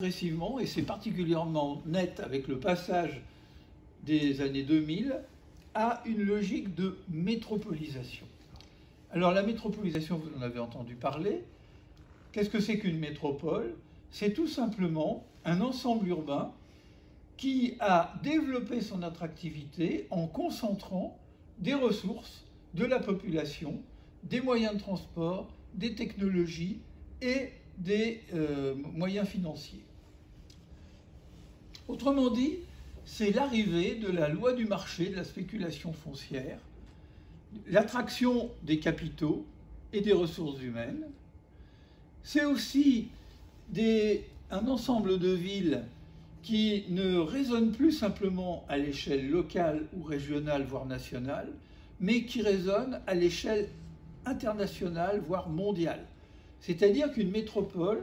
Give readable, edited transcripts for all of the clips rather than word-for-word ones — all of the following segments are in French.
Progressivement, et c'est particulièrement net avec le passage des années 2000, à une logique de métropolisation. Alors la métropolisation, vous en avez entendu parler. Qu'est-ce que c'est qu'une métropole? C'est tout simplement un ensemble urbain qui a développé son attractivité en concentrant des ressources de la population, des moyens de transport, des technologies et des moyens financiers. Autrement dit, c'est l'arrivée de la loi du marché, de la spéculation foncière, l'attraction des capitaux et des ressources humaines. C'est aussi un ensemble de villes qui ne résonnent plus simplement à l'échelle locale ou régionale, voire nationale, mais qui résonnent à l'échelle internationale, voire mondiale. C'est-à-dire qu'une métropole,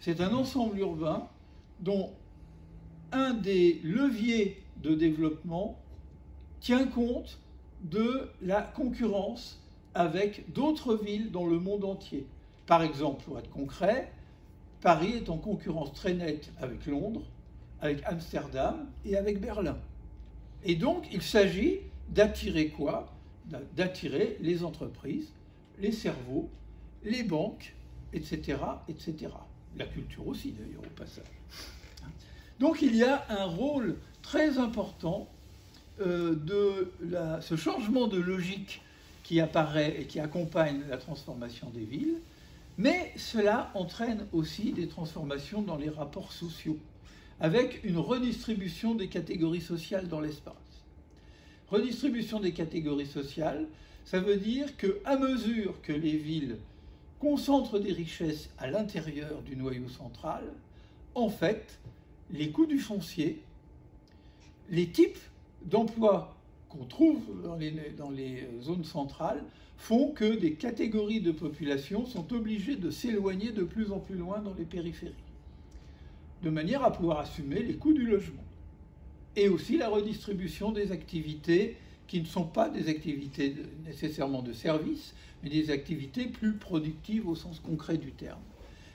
c'est un ensemble urbain dont un des leviers de développement tient compte de la concurrence avec d'autres villes dans le monde entier. Par exemple, pour être concret, Paris est en concurrence très nette avec Londres, avec Amsterdam et avec Berlin. Et donc, il s'agit d'attirer quoi? D'attirer les entreprises, les cerveaux, les banques, etc., etc. La culture aussi, d'ailleurs, au passage. Donc, il y a un rôle très important ce changement de logique qui apparaît et qui accompagne la transformation des villes, mais cela entraîne aussi des transformations dans les rapports sociaux, avec une redistribution des catégories sociales dans l'espace. Redistribution des catégories sociales, ça veut dire qu'à mesure que les villes concentrent des richesses à l'intérieur du noyau central, en fait, les coûts du foncier, les types d'emplois qu'on trouve dans les zones centrales font que des catégories de population sont obligées de s'éloigner de plus en plus loin dans les périphéries, de manière à pouvoir assumer les coûts du logement. Et aussi la redistribution des activités qui ne sont pas des activités nécessairement de service, mais des activités plus productives au sens concret du terme.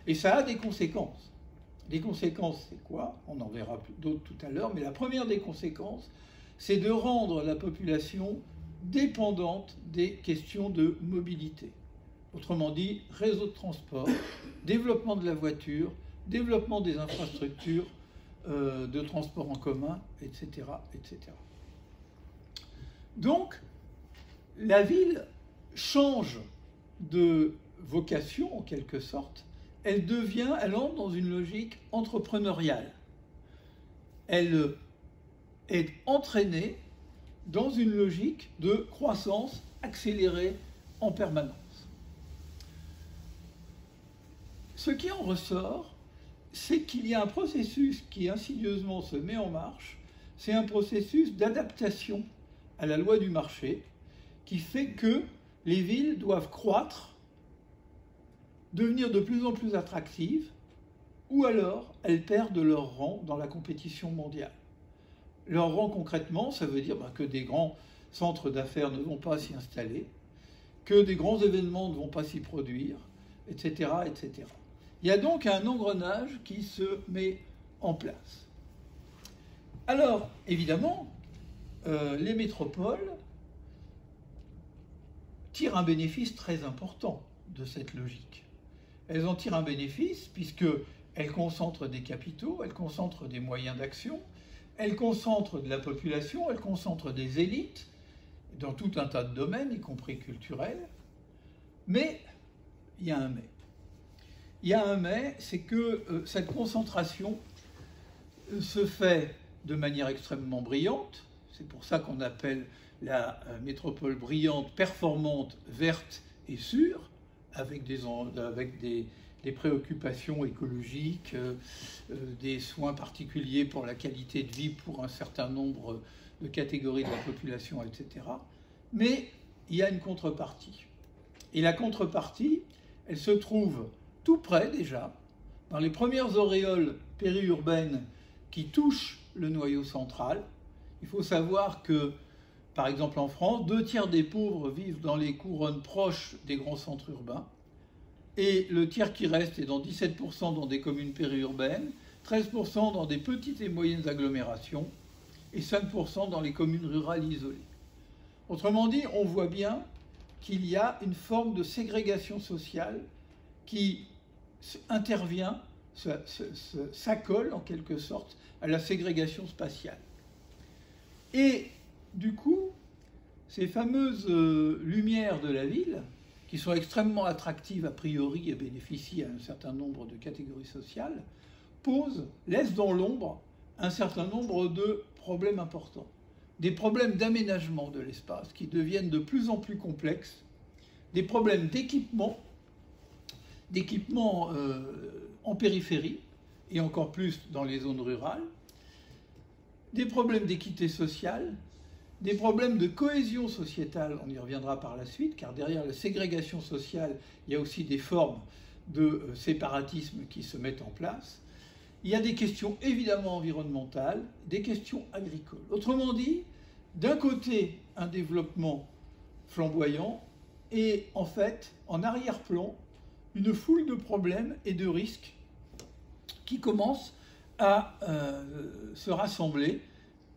Et ça a des conséquences. Les conséquences, c'est quoi? On en verra d'autres tout à l'heure, mais la première des conséquences, c'est de rendre la population dépendante des questions de mobilité. Autrement dit, réseau de transport, développement de la voiture, développement des infrastructures de transport en commun, etc., etc. Donc, la ville change de vocation, en quelque sorte. Elle entre dans une logique entrepreneuriale. Elle est entraînée dans une logique de croissance accélérée en permanence. Ce qui en ressort, c'est qu'il y a un processus qui insidieusement se met en marche. C'est un processus d'adaptation à la loi du marché qui fait que les villes doivent croître, devenir de plus en plus attractives, ou alors elles perdent leur rang dans la compétition mondiale. Leur rang concrètement, ça veut dire que des grands centres d'affaires ne vont pas s'y installer, que des grands événements ne vont pas s'y produire, etc., etc. Il y a donc un engrenage qui se met en place. Alors, évidemment, les métropoles tirent un bénéfice très important de cette logique. Elles en tirent un bénéfice puisqu'elles concentrent des capitaux, elles concentrent des moyens d'action, elles concentrent de la population, elles concentrent des élites dans tout un tas de domaines, y compris culturels. Mais il y a un mais. Il y a un mais, c'est que cette concentration se fait de manière extrêmement brillante. C'est pour ça qu'on appelle la métropole brillante, performante, verte et sûre, avec des préoccupations écologiques, des soins particuliers pour la qualité de vie pour un certain nombre de catégories de la population, etc. Mais il y a une contrepartie. Et la contrepartie, elle se trouve tout près déjà, dans les premières auréoles périurbaines qui touchent le noyau central. Il faut savoir que, par exemple en France, 2/3 des pauvres vivent dans les couronnes proches des grands centres urbains, et le tiers qui reste est dans 17% dans des communes périurbaines, 13% dans des petites et moyennes agglomérations et 5% dans les communes rurales isolées. Autrement dit, on voit bien qu'il y a une forme de ségrégation sociale qui intervient, s'accole en quelque sorte à la ségrégation spatiale. Et du coup, ces fameuses lumières de la ville, qui sont extrêmement attractives a priori et bénéficient à un certain nombre de catégories sociales, laissent dans l'ombre un certain nombre de problèmes importants. Des problèmes d'aménagement de l'espace qui deviennent de plus en plus complexes, des problèmes d'équipement en périphérie et encore plus dans les zones rurales, des problèmes d'équité sociale, des problèmes de cohésion sociétale, on y reviendra par la suite, car derrière la ségrégation sociale, il y a aussi des formes de séparatisme qui se mettent en place. Il y a des questions évidemment environnementales, des questions agricoles. Autrement dit, d'un côté, un développement flamboyant et en fait, en arrière-plan, une foule de problèmes et de risques qui commencent à se rassembler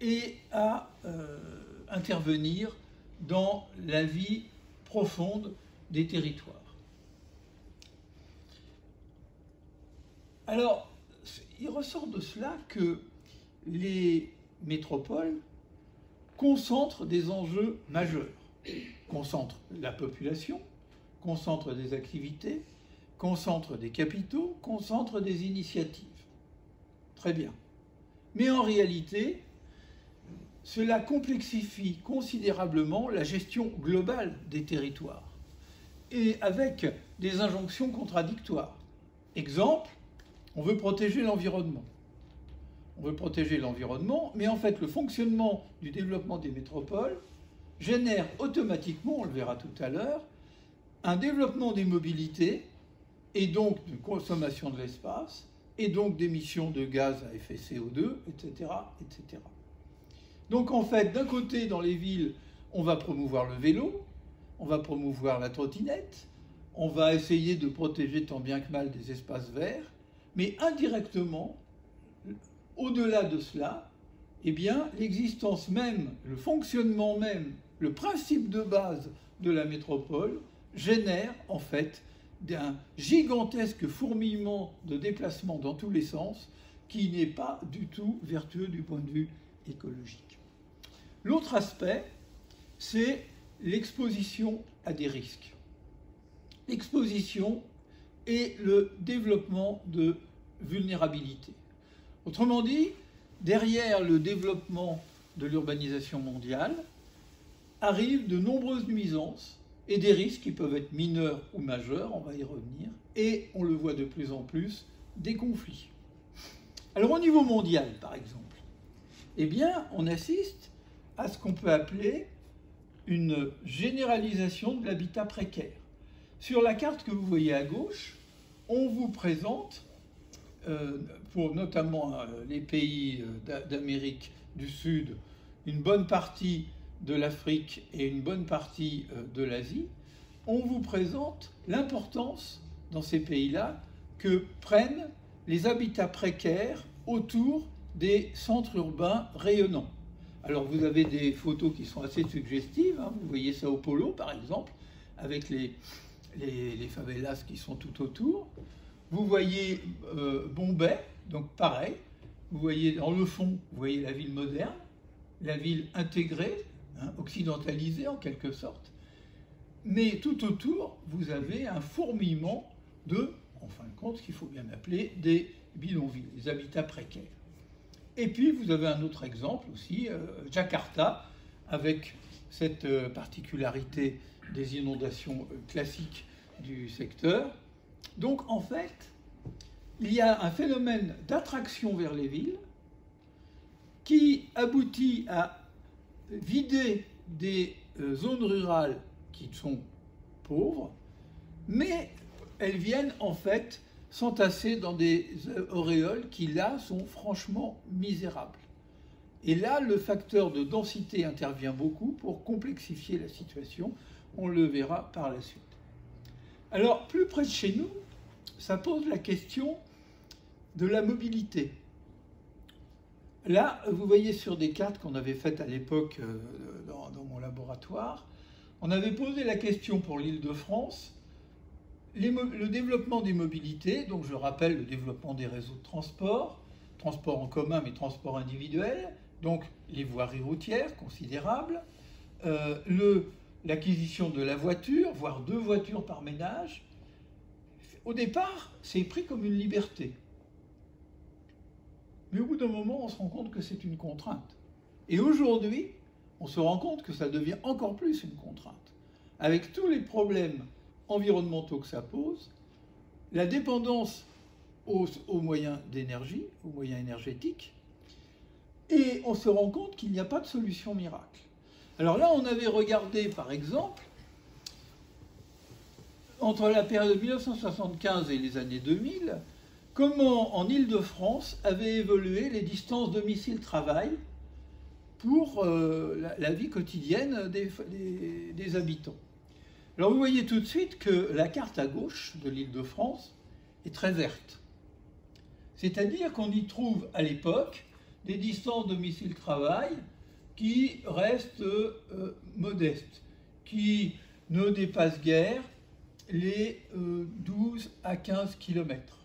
et à intervenir dans la vie profonde des territoires. Alors, il ressort de cela que les métropoles concentrent des enjeux majeurs, concentrent la population, concentrent des activités, concentrent des capitaux, concentrent des initiatives. Très bien. Mais en réalité, cela complexifie considérablement la gestion globale des territoires et avec des injonctions contradictoires. Exemple, on veut protéger l'environnement. On veut protéger l'environnement, mais en fait, le fonctionnement du développement des métropoles génère automatiquement, on le verra tout à l'heure, un développement des mobilités et donc de consommation de l'espace et donc d'émissions de gaz à effet CO2, etc., etc. Donc en fait, d'un côté, dans les villes, on va promouvoir le vélo, on va promouvoir la trottinette, on va essayer de protéger tant bien que mal des espaces verts, mais indirectement, au-delà de cela, eh bien, l'existence même, le fonctionnement même, le principe de base de la métropole génère en fait d'un gigantesque fourmillement de déplacements dans tous les sens qui n'est pas du tout vertueux du point de vue écologique. L'autre aspect, c'est l'exposition à des risques. L'exposition et le développement de vulnérabilité. Autrement dit, derrière le développement de l'urbanisation mondiale, arrivent de nombreuses nuisances et des risques qui peuvent être mineurs ou majeurs, on va y revenir, et on le voit de plus en plus, des conflits. Alors au niveau mondial, par exemple, eh bien, on assiste à ce qu'on peut appeler une généralisation de l'habitat précaire. Sur la carte que vous voyez à gauche, on vous présente, pour notamment les pays d'Amérique du Sud, une bonne partie de l'Afrique et une bonne partie de l'Asie, on vous présente l'importance dans ces pays-là que prennent les habitats précaires autour des centres urbains rayonnants. Alors vous avez des photos qui sont assez suggestives, hein. Vous voyez Sao Paulo par exemple, avec les favelas qui sont tout autour. Vous voyez Bombay, donc pareil. Vous voyez dans le fond, vous voyez la ville moderne, la ville intégrée, hein, occidentalisée en quelque sorte. Mais tout autour, vous avez un fourmillement de, en fin de compte, ce qu'il faut bien appeler des bidonvilles, des habitats précaires. Et puis vous avez un autre exemple aussi, Jakarta, avec cette particularité des inondations classiques du secteur. Donc en fait, il y a un phénomène d'attraction vers les villes qui aboutit à vider des zones rurales qui sont pauvres, mais elles viennent en fait s'entasser dans des auréoles qui là sont franchement misérables. Et là, le facteur de densité intervient beaucoup pour complexifier la situation. On le verra par la suite. Alors, plus près de chez nous, ça pose la question de la mobilité. Là, vous voyez sur des cartes qu'on avait faites à l'époque dans mon laboratoire, on avait posé la question pour l'Île-de-France, le développement des mobilités, donc je rappelle le développement des réseaux de transport, transport en commun mais transport individuel, donc les voiries routières considérables, l'acquisition de la voiture, voire 2 voitures par ménage. Au départ, c'est pris comme une liberté. Mais au bout d'un moment, on se rend compte que c'est une contrainte. Et aujourd'hui, on se rend compte que ça devient encore plus une contrainte. Avec tous les problèmes environnementaux que ça pose, la dépendance aux moyens d'énergie, aux moyens énergétiques, et on se rend compte qu'il n'y a pas de solution miracle. Alors là, on avait regardé, par exemple, entre la période 1975 et les années 2000, comment en Île-de-France avaient évolué les distances domicile-travail pour la vie quotidienne des habitants. Alors vous voyez tout de suite que la carte à gauche de l'Île-de-France est très verte. C'est-à-dire qu'on y trouve à l'époque des distances domicile-travail qui restent modestes, qui ne dépassent guère les 12 à 15 km.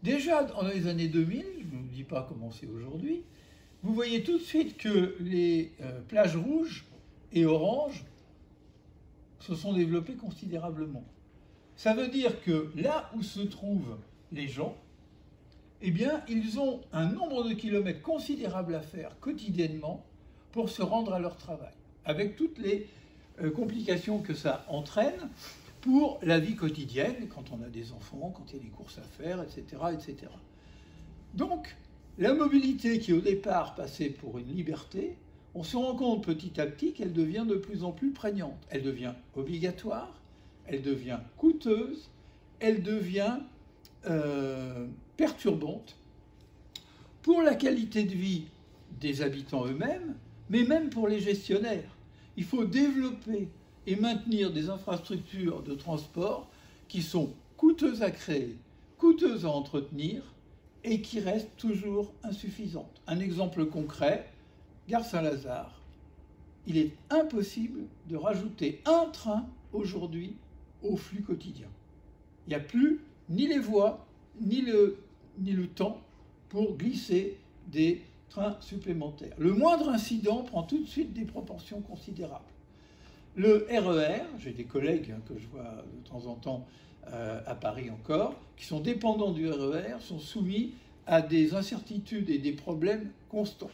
Déjà dans les années 2000, je ne vous dis pas comment c'est aujourd'hui, vous voyez tout de suite que les plages rouges et oranges se sont développées considérablement. Ça veut dire que là où se trouvent les gens, eh bien, ils ont un nombre de kilomètres considérable à faire quotidiennement pour se rendre à leur travail, avec toutes les complications que ça entraîne pour la vie quotidienne, quand on a des enfants, quand il y a des courses à faire, etc., etc. Donc, la mobilité qui au départ passait pour une liberté, on se rend compte petit à petit qu'elle devient de plus en plus prégnante. Elle devient obligatoire, elle devient coûteuse, elle devient perturbante pour la qualité de vie des habitants eux-mêmes, mais même pour les gestionnaires. Il faut développer et maintenir des infrastructures de transport qui sont coûteuses à créer, coûteuses à entretenir et qui restent toujours insuffisantes. Un exemple concret, Gare Saint-Lazare. Il est impossible de rajouter un train aujourd'hui au flux quotidien. Il n'y a plus ni les voies, ni le temps pour glisser des trains supplémentaires. Le moindre incident prend tout de suite des proportions considérables. Le RER, j'ai des collègues que je vois de temps en temps à Paris encore, qui sont dépendants du RER, sont soumis à des incertitudes et des problèmes constants.